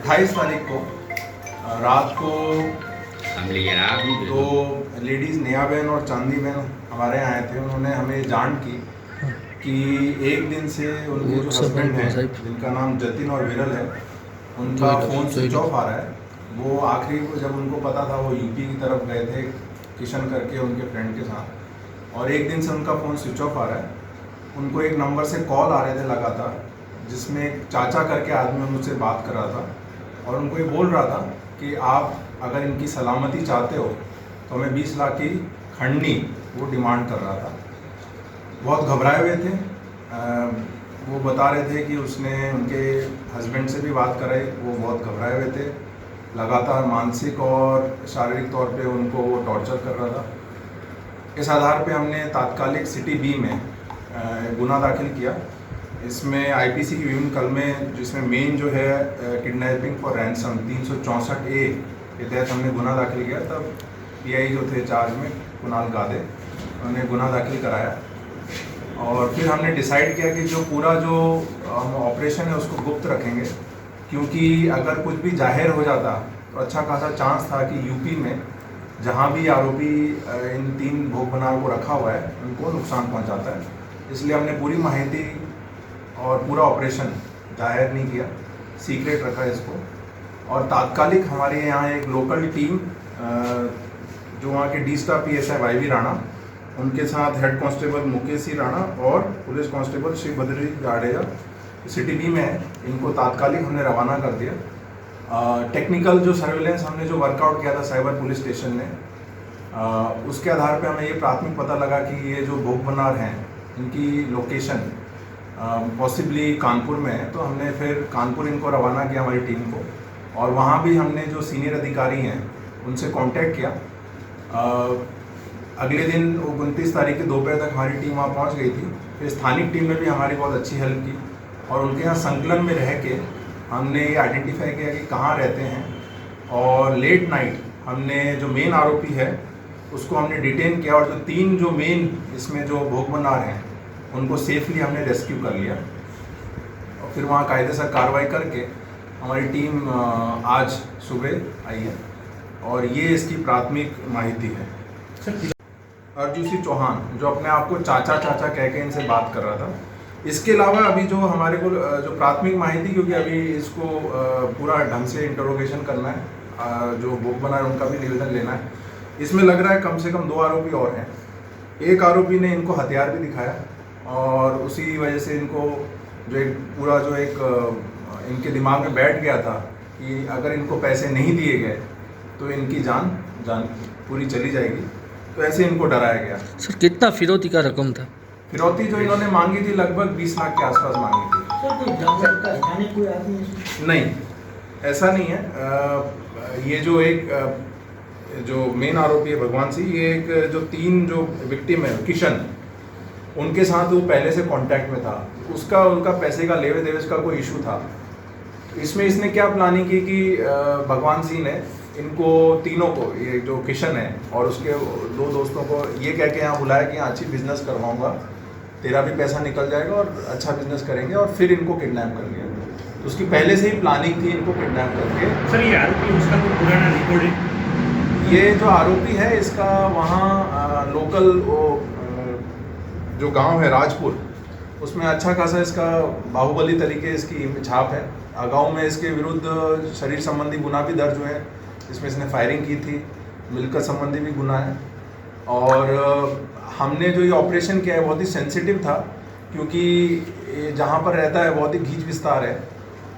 28 तारीख को रात को दो लेडीज़ नेहा बहन और चांदी बहन हमारे यहाँ आए थे। उन्होंने हमें जान की कि एक दिन से उनके जो हस्बैंड हैं जिनका नाम जतिन और विरल है, उनका फ़ोन स्विच ऑफ आ रहा है। वो आखिरी को जब उनको पता था वो यूपी की तरफ गए थे किशन करके उनके फ्रेंड के साथ, और एक दिन से उनका फ़ोन स्विच ऑफ आ रहा है। उनको एक नंबर से कॉल आ रहे थे लगातार, जिसमें एक चाचा करके आदमी मुझसे बात कर रहा था और उनको ये बोल रहा था कि आप अगर इनकी सलामती चाहते हो तो हमें 20 लाख की खंडनी वो डिमांड कर रहा था। बहुत घबराए हुए थे। वो बता रहे थे कि उसने उनके हस्बैंड से भी बात कराई, वो बहुत घबराए हुए थे। लगातार मानसिक और शारीरिक तौर पे उनको वो टॉर्चर कर रहा था। इस आधार पे हमने तात्कालिक सिटी बी में गुना दाखिल किया। इसमें आईपीसी की विभिन्न कलमें, जिसमें मेन जो है किडनैपिंग फॉर रैंसम 364A के तहत हमने गुना दाखिल किया। तब पीआई जो थे चार्ज में कुणाल गादे, उन्होंने गुना दाखिल कराया और फिर हमने डिसाइड किया कि जो पूरा जो ऑपरेशन है उसको गुप्त रखेंगे, क्योंकि अगर कुछ भी जाहिर हो जाता तो अच्छा खासा चांस था कि यूपी में जहाँ भी आरोपी इन 3 भोग बनार को रखा हुआ है उनको नुकसान पहुँचाता है। इसलिए हमने पूरी माहिती और पूरा ऑपरेशन जाहिर नहीं किया, सीक्रेट रखा इसको। और तात्कालिक हमारे यहाँ एक लोकल टीम जो वहाँ के D staff PSI YV Rana, उनके साथ हेड कांस्टेबल मुकेश सिंह राणा और police constable Shiv Badri Jadeja city B में है, इनको तात्कालिक हमने रवाना कर दिया। टेक्निकल जो सर्वेलेंस हमने जो वर्कआउट किया था साइबर पुलिस स्टेशन ने, उसके आधार पे हमें ये प्राथमिक पता लगा कि ये जो भोग बनार हैं इनकी लोकेशन पॉसिबली कानपुर में है। तो हमने फिर कानपुर इनको रवाना किया हमारी टीम को, और वहाँ भी हमने जो सीनियर अधिकारी हैं उनसे कांटेक्ट किया। अगले दिन 29 तारीख की दोपहर तक हमारी टीम वहाँ पहुँच गई थी। फिर स्थानिक टीम ने भी हमारी बहुत अच्छी हेल्प की और उनके यहाँ संकलन में रह के हमने ये आइडेंटिफाई किया कि कहाँ रहते हैं, और लेट नाइट हमने जो मेन आरोपी है उसको हमने डिटेन किया, और जो 3 जो मेन इसमें जो भोग बनार हैं उनको सेफली हमने रेस्क्यू कर लिया। और फिर वहाँ कायदे से कार्रवाई करके हमारी टीम आज सुबह आई है, और ये इसकी प्राथमिक माहिती है। अर्जुन सिंह चौहान जो अपने आप को चाचा चाचा कह के इनसे बात कर रहा था। इसके अलावा अभी जो हमारे को जो प्राथमिक माहिती, क्योंकि अभी इसको पूरा ढंग से इंटरोगेशन करना है, जो भोग बनार उनका भी निवेदन लेना है। इसमें लग रहा है कम से कम 2 आरोपी और हैं। एक आरोपी ने इनको हथियार भी दिखाया, और उसी वजह से इनको जो एक पूरा जो एक इनके दिमाग में बैठ गया था कि अगर इनको पैसे नहीं दिए गए तो इनकी जान पूरी चली जाएगी, तो ऐसे इनको डराया गया। सर कितना फिरौती का रकम था? फिरौती जो इन्होंने मांगी थी लगभग 20 लाख के आसपास मांगी थी। नहीं, ऐसा नहीं है। ये जो एक जो मेन आरोपी है भगवान सिंह, ये एक जो 3 जो विक्टिम है किशन, उनके साथ वो पहले से कांटेक्ट में था। उनका पैसे का लेवे देवे का कोई इशू था। इसमें इसने क्या प्लानिंग की कि भगवान सिंह ने इनको तीनों को, ये जो किशन है और उसके 2 दोस्तों को ये कह के यहाँ बुलाया कि यहाँ अच्छी बिजनेस करवाऊँगा, तेरा भी पैसा निकल जाएगा और अच्छा बिजनेस करेंगे, और फिर इनको किडनैप कर लिया। तो उसकी पहले से ही प्लानिंग थी इनको किडनैप करके। सर ये आरोपी उसका कोई पुराना रिकॉर्ड है? ये जो आरोपी है इसका वहाँ लोकल जो गांव है राजपुर, उसमें अच्छा खासा इसका बाहुबली तरीके इसकी छाप है। गांव में इसके विरुद्ध शरीर संबंधी गुना भी दर्ज हुए हैं, जिसमें इसने फायरिंग की थी। मिलकर संबंधी भी गुना है। और हमने जो ये ऑपरेशन किया है बहुत ही सेंसिटिव था, क्योंकि जहाँ पर रहता है बहुत ही घींच विस्तार है।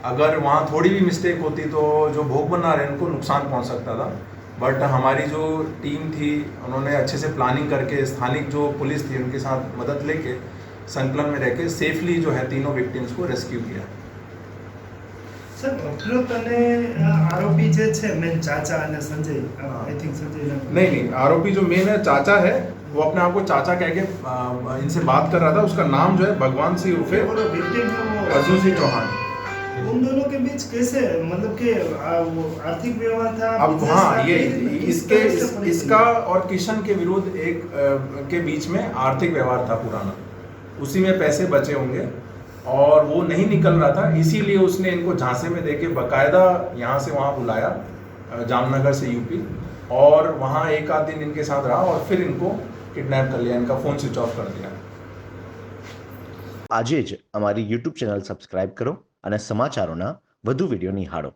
अगर वहाँ थोड़ी भी मिस्टेक होती तो जो भोग बनार है उनको नुकसान पहुँच सकता था। बट हमारी जो टीम थी उन्होंने अच्छे से प्लानिंग करके, स्थानिक जो पुलिस थी उनके साथ मदद लेके संकलन में रह के सेफली जो है 3 विक्टिम्स को रेस्क्यू किया। सर आरोपी जे छे मेन चाचा અને संजय, आई थिंक संजय नहीं, आरोपी जो मेन है चाचा है, वो अपने आप को चाचा कह के इनसे बात कर रहा था। उसका नाम जो है भगवान सिंह उर्फे अर्जुन सिंह चौहान। उन दोनों के बीच कैसे, मतलब कि वो आर्थिक व्यवहार था? अब हाँ, ये इसका और किशन के विरुद्ध एक के बीच में आर्थिक व्यवहार था पुराना, उसी में पैसे बचे होंगे। और वो नहीं निकल रहा था, इसीलिए उसने इनको झांसे में देके बकायदा यहाँ से वहाँ बुलाया, जामनगर से यूपी, और वहाँ एक आध दिन इनके साथ रहा और फिर इनको किडनैप कर लिया, इनका फ़ोन स्विच ऑफ कर दिया। આજે જ અમારી YouTube ચેનલ સબસ્ક્રાઇબ કરો અને સમાચારોના વધુ વિડીયો નિહાળો.